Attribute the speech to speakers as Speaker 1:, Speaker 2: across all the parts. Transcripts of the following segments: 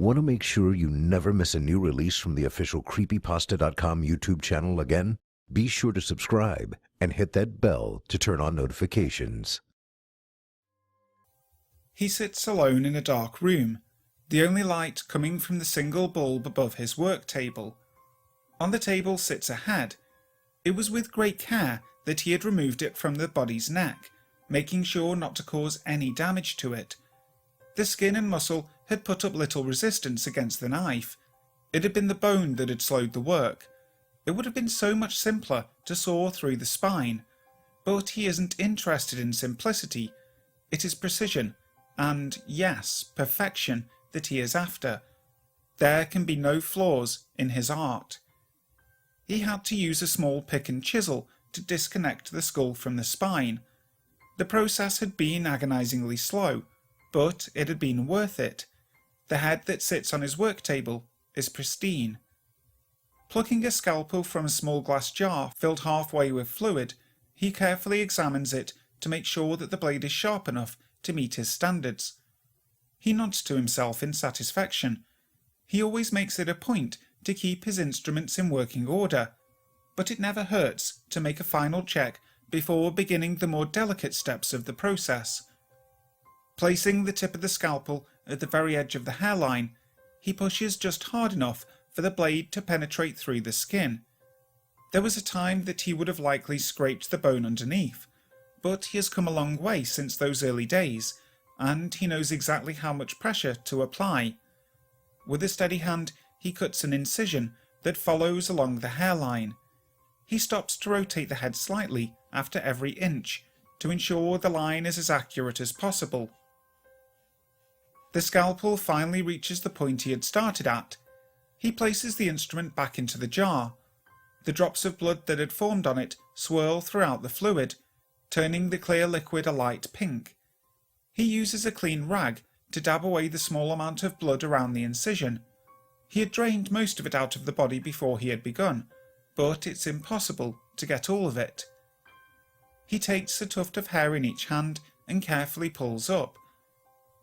Speaker 1: Want to make sure you never miss a new release from the official creepypasta.com YouTube channel again? Be sure to subscribe and hit that bell to turn on notifications.
Speaker 2: He sits alone in a dark room, the only light coming from the single bulb above his work table. On the table sits a head. It was with great care that he had removed it from the body's neck, making sure not to cause any damage to it. The skin and muscle had put up little resistance against the knife. It had been the bone that had slowed the work. It would have been so much simpler to saw through the spine, but he isn't interested in simplicity. It is precision, and yes, perfection that he is after. There can be no flaws in his art. He had to use a small pick and chisel to disconnect the skull from the spine. The process had been agonizingly slow, but it had been worth it. The head that sits on his work table is pristine. Plucking a scalpel from a small glass jar filled halfway with fluid, he carefully examines it to make sure that the blade is sharp enough to meet his standards. He nods to himself in satisfaction. He always makes it a point to keep his instruments in working order, but it never hurts to make a final check before beginning the more delicate steps of the process. Placing the tip of the scalpel at the very edge of the hairline, he pushes just hard enough for the blade to penetrate through the skin. There was a time that he would have likely scraped the bone underneath, but he has come a long way since those early days, and he knows exactly how much pressure to apply. With a steady hand, he cuts an incision that follows along the hairline. He stops to rotate the head slightly after every inch to ensure the line is as accurate as possible. The scalpel finally reaches the point he had started at. He places the instrument back into the jar. The drops of blood that had formed on it swirl throughout the fluid, turning the clear liquid a light pink. He uses a clean rag to dab away the small amount of blood around the incision. He had drained most of it out of the body before he had begun, but it's impossible to get all of it. He takes a tuft of hair in each hand and carefully pulls up.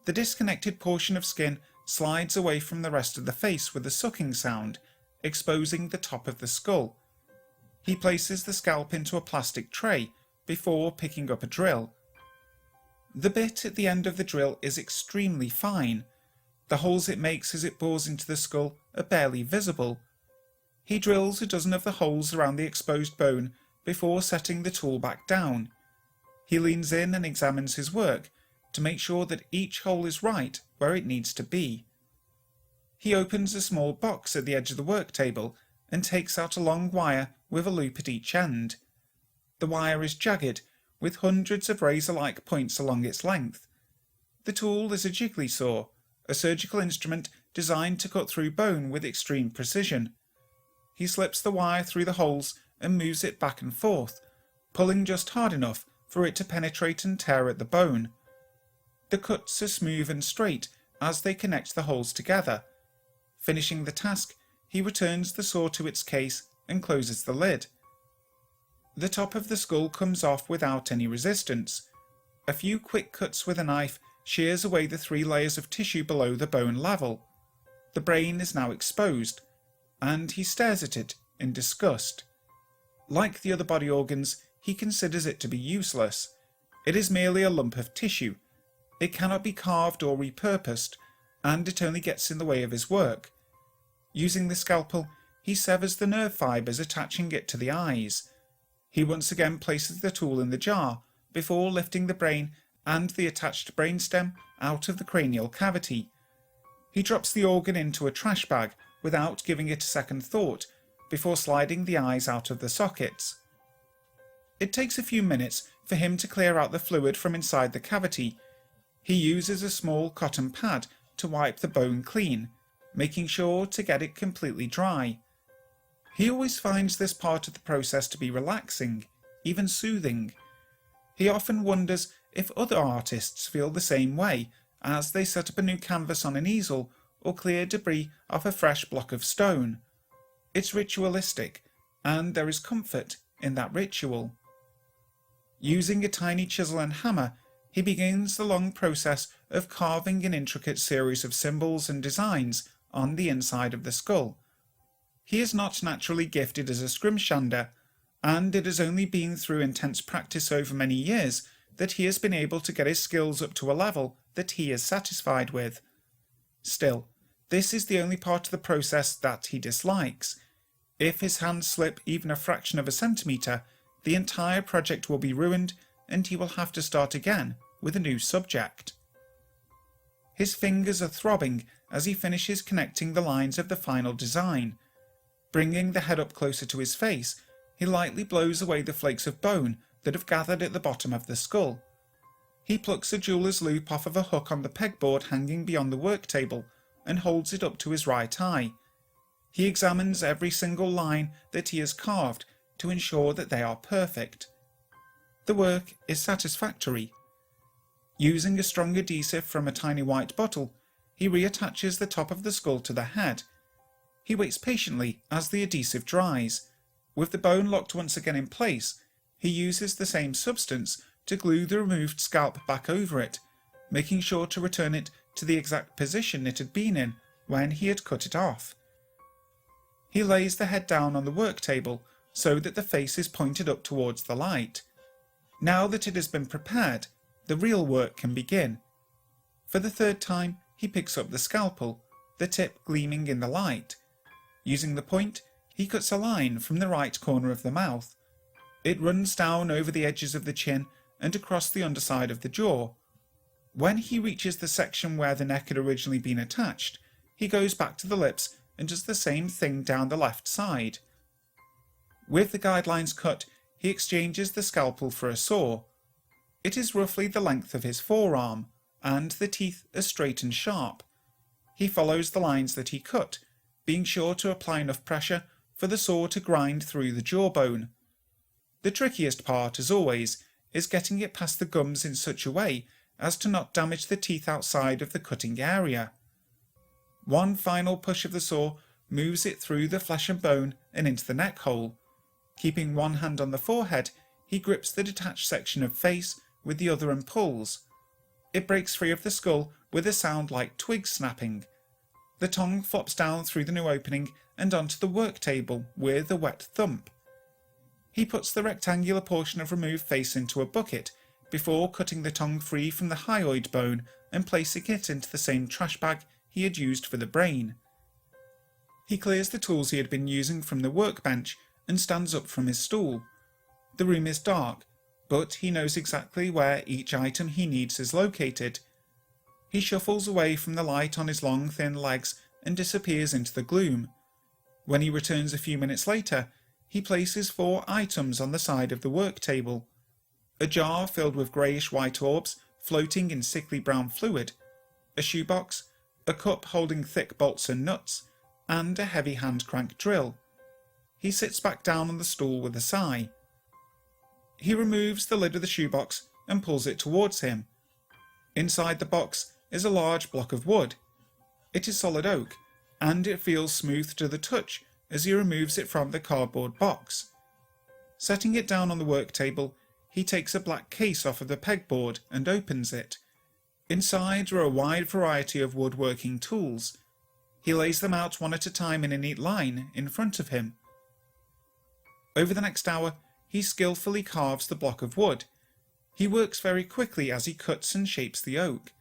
Speaker 2: The disconnected portion of skin slides away from the rest of the face with a sucking sound, exposing the top of the skull. He places the scalp into a plastic tray before picking up a drill. The bit at the end of the drill is extremely fine. The holes it makes as it bores into the skull are barely visible. He drills a dozen of the holes around the exposed bone before setting the tool back down. He leans in and examines his work to make sure that each hole is right where it needs to be. He opens a small box at the edge of the work table and takes out a long wire with a loop at each end. The wire is jagged, with hundreds of razor-like points along its length. The tool is a jiggly saw, a surgical instrument designed to cut through bone with extreme precision. He slips the wire through the holes and moves it back and forth, pulling just hard enough for it to penetrate and tear at the bone. The cuts are smooth and straight as they connect the holes together. Finishing the task, he returns the saw to its case and closes the lid. The top of the skull comes off without any resistance. A few quick cuts with a knife shears away the 3 layers of tissue below the bone level. The brain is now exposed, and he stares at it in disgust. Like the other body organs, he considers it to be useless. It is merely a lump of tissue. It cannot be carved or repurposed, and it only gets in the way of his work. Using the scalpel, he severs the nerve fibres attaching it to the eyes. He once again places the tool in the jar before lifting the brain and the attached brainstem out of the cranial cavity. He drops the organ into a trash bag without giving it a second thought before sliding the eyes out of the sockets. It takes a few minutes for him to clear out the fluid from inside the cavity. He uses a small cotton pad to wipe the bone clean, making sure to get it completely dry. He always finds this part of the process to be relaxing, even soothing. He often wonders if other artists feel the same way as they set up a new canvas on an easel or clear debris off a fresh block of stone. It's ritualistic, and there is comfort in that ritual. Using a tiny chisel and hammer, he begins the long process of carving an intricate series of symbols and designs on the inside of the skull. He is not naturally gifted as a scrimshander, and it has only been through intense practice over many years that he has been able to get his skills up to a level that he is satisfied with. Still, this is the only part of the process that he dislikes. If his hands slip even a fraction of a centimetre, the entire project will be ruined and he will have to start again with a new subject. His fingers are throbbing as he finishes connecting the lines of the final design. Bringing the head up closer to his face, he lightly blows away the flakes of bone that have gathered at the bottom of the skull. He plucks a jeweler's loop off of a hook on the pegboard hanging beyond the work table and holds it up to his right eye. He examines every single line that he has carved to ensure that they are perfect. The work is satisfactory. Using a strong adhesive from a tiny white bottle, he reattaches the top of the skull to the head. He waits patiently as the adhesive dries. With the bone locked once again in place, he uses the same substance to glue the removed scalp back over it, making sure to return it to the exact position it had been in when he had cut it off. He lays the head down on the work table so that the face is pointed up towards the light. Now that it has been prepared, the real work can begin. For the third time, he picks up the scalpel, the tip gleaming in the light. Using the point, he cuts a line from the right corner of the mouth. It runs down over the edges of the chin and across the underside of the jaw. When he reaches the section where the neck had originally been attached, he goes back to the lips and does the same thing down the left side. With the guidelines cut, he exchanges the scalpel for a saw. It is roughly the length of his forearm, and the teeth are straight and sharp. He follows the lines that he cut, being sure to apply enough pressure for the saw to grind through the jawbone. The trickiest part, as always, is getting it past the gums in such a way as to not damage the teeth outside of the cutting area. One final push of the saw moves it through the flesh and bone and into the neck hole. Keeping one hand on the forehead, he grips the detached section of face with the other and pulls. It breaks free of the skull with a sound like twigs snapping. The tongue flops down through the new opening and onto the work table with a wet thump. He puts the rectangular portion of removed face into a bucket before cutting the tongue free from the hyoid bone and placing it into the same trash bag he had used for the brain. He clears the tools he had been using from the workbench and stands up from his stool. The room is dark, but he knows exactly where each item he needs is located. He shuffles away from the light on his long, thin legs and disappears into the gloom. When he returns a few minutes later, he places 4 items on the side of the work table. A jar filled with greyish-white orbs floating in sickly brown fluid, a shoebox, a cup holding thick bolts and nuts, and a heavy hand-crank drill. He sits back down on the stool with a sigh. He removes the lid of the shoebox and pulls it towards him. Inside the box is a large block of wood. It is solid oak, and it feels smooth to the touch as he removes it from the cardboard box. Setting it down on the work table, he takes a black case off of the pegboard and opens it. Inside are a wide variety of woodworking tools. He lays them out one at a time in a neat line in front of him. Over the next hour, he skillfully carves the block of wood. He works very quickly as he cuts and shapes the oak.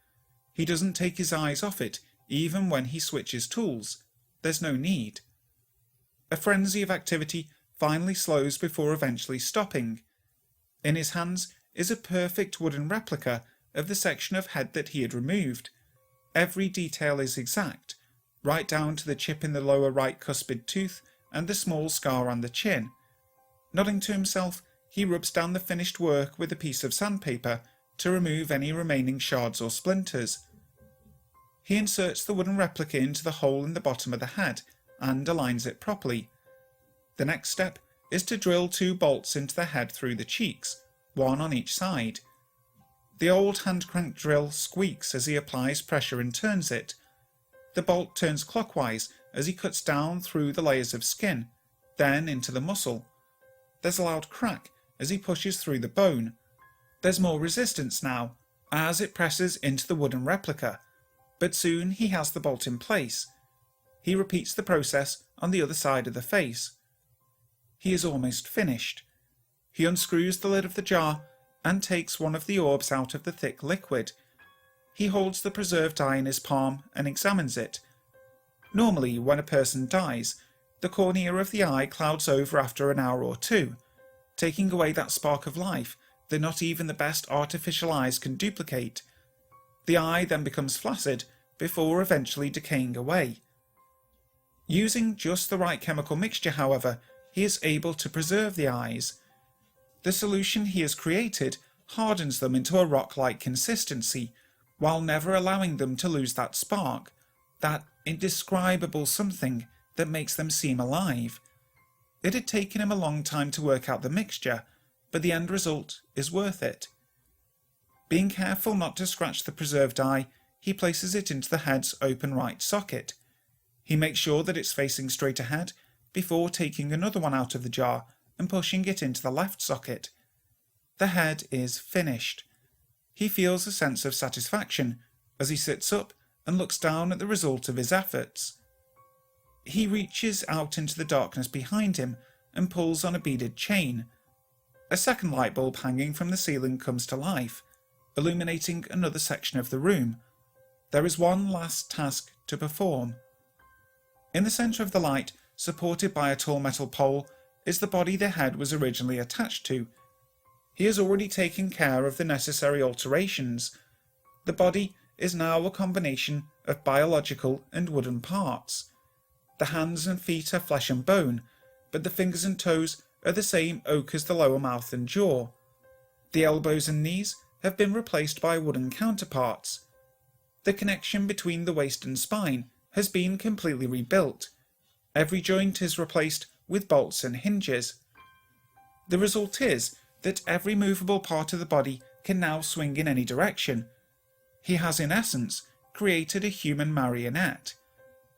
Speaker 2: He doesn't take his eyes off it, even when he switches tools. There's no need. A frenzy of activity finally slows before eventually stopping. In his hands is a perfect wooden replica of the section of head that he had removed. Every detail is exact, right down to the chip in the lower right cuspid tooth and the small scar on the chin. Nodding to himself, he rubs down the finished work with a piece of sandpaper to remove any remaining shards or splinters. He inserts the wooden replica into the hole in the bottom of the head and aligns it properly. The next step is to drill 2 bolts into the head through the cheeks, one on each side. The old hand-crank drill squeaks as he applies pressure and turns it. The bolt turns clockwise as he cuts down through the layers of skin, then into the muscle. There's a loud crack as he pushes through the bone. There's more resistance now, as it presses into the wooden replica, but soon he has the bolt in place. He repeats the process on the other side of the face. He is almost finished. He unscrews the lid of the jar and takes one of the orbs out of the thick liquid. He holds the preserved eye in his palm and examines it. Normally, when a person dies, the cornea of the eye clouds over after an hour or two, taking away that spark of life that not even the best artificial eyes can duplicate. The eye then becomes flaccid before eventually decaying away. Using just the right chemical mixture, however, he is able to preserve the eyes. The solution he has created hardens them into a rock-like consistency, while never allowing them to lose that spark, that indescribable something that makes them seem alive. It had taken him a long time to work out the mixture, but the end result is worth it. Being careful not to scratch the preserved eye, he places it into the head's open right socket. He makes sure that it's facing straight ahead before taking another one out of the jar and pushing it into the left socket. The head is finished. He feels a sense of satisfaction as he sits up and looks down at the result of his efforts. He reaches out into the darkness behind him and pulls on a beaded chain. A second light bulb hanging from the ceiling comes to life, illuminating another section of the room. There is one last task to perform. In the centre of the light, supported by a tall metal pole, is the body the head was originally attached to. He has already taken care of the necessary alterations. The body is now a combination of biological and wooden parts. The hands and feet are flesh and bone, but the fingers and toes are the same oak as the lower mouth and jaw. The elbows and knees have been replaced by wooden counterparts. The connection between the waist and spine has been completely rebuilt. Every joint is replaced with bolts and hinges. The result is that every movable part of the body can now swing in any direction. He has, in essence, created a human marionette.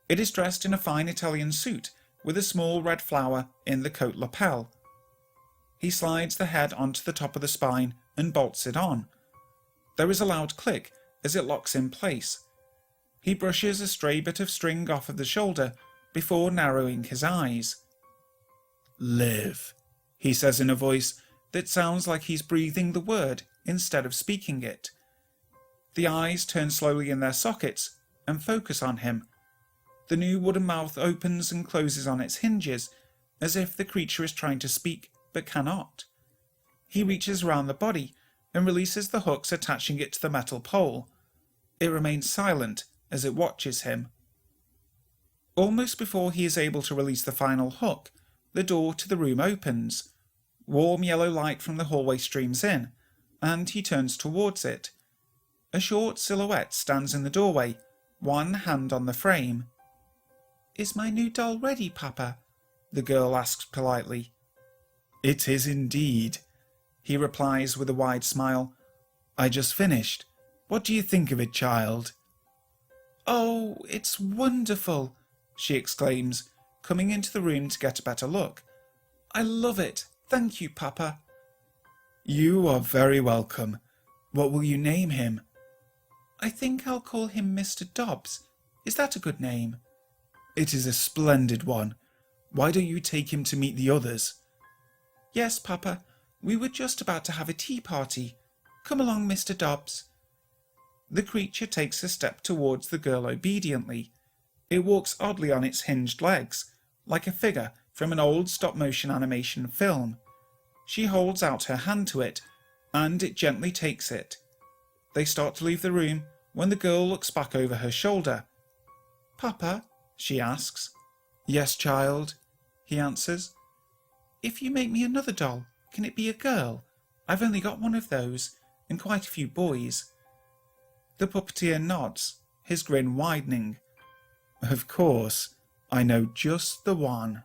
Speaker 2: It is dressed in a fine Italian suit with a small red flower in the coat lapel. He slides the head onto the top of the spine and bolts it on. There is a loud click as it locks in place. He brushes a stray bit of string off of the shoulder before narrowing his eyes. "Live," he says in a voice that sounds like he's breathing the word instead of speaking it. The eyes turn slowly in their sockets and focus on him. The new wooden mouth opens and closes on its hinges, as if the creature is trying to speak but cannot. He reaches around the body and releases the hooks attaching it to the metal pole. It remains silent as it watches him. Almost before he is able to release the final hook, the door to the room opens. Warm yellow light from the hallway streams in, and he turns towards it. A short silhouette stands in the doorway, one hand on the frame. "Is my new doll ready, Papa?" the girl asks politely. "It is indeed," he replies with a wide smile. "I just finished. What do you think of it, child?" "Oh, it's wonderful," she exclaims, coming into the room to get a better look. "I love it. Thank you, Papa." "You are very welcome. What will you name him?" "I think I'll call him Mr. Dobbs. Is that a good name?" "It is a splendid one. Why don't you take him to meet the others?" "Yes, Papa. We were just about to have a tea party. Come along, Mr. Dobbs." The creature takes a step towards the girl obediently. It walks oddly on its hinged legs, like a figure from an old stop-motion animation film. She holds out her hand to it, and it gently takes it. They start to leave the room when the girl looks back over her shoulder. "Papa?" she asks. "Yes, child," he answers. "If you make me another doll, can it be a girl? I've only got one of those, and quite a few boys." The puppeteer nods, his grin widening. "Of course, I know just the one."